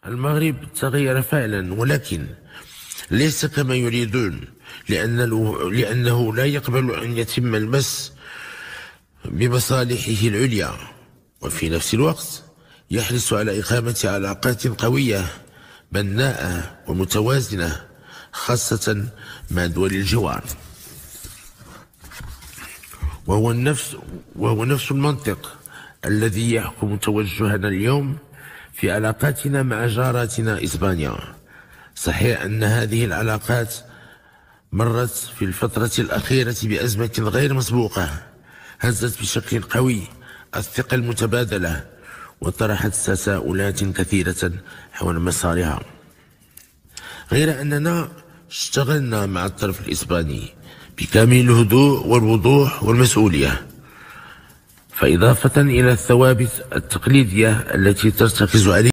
المغرب تغير فعلا، ولكن ليس كما يريدون، لأنه لا يقبل أن يتم المس بمصالحه العليا، وفي نفس الوقت يحرص على إقامة علاقات قوية بناءة ومتوازنة، خاصة مع دول الجوار. وهو نفس المنطق الذي يحكم توجهنا اليوم في علاقاتنا مع جاراتنا إسبانيا. صحيح أن هذه العلاقات مرت في الفترة الأخيرة بأزمة غير مسبوقة هزت بشكل قوي الثقة المتبادلة وطرحت تساؤلات كثيرة حول مسارها، غير أننا اشتغلنا مع الطرف الإسباني بكامل الهدوء والوضوح والمسؤولية، فإضافة إلى الثوابت التقليدية التي ترتكز عليها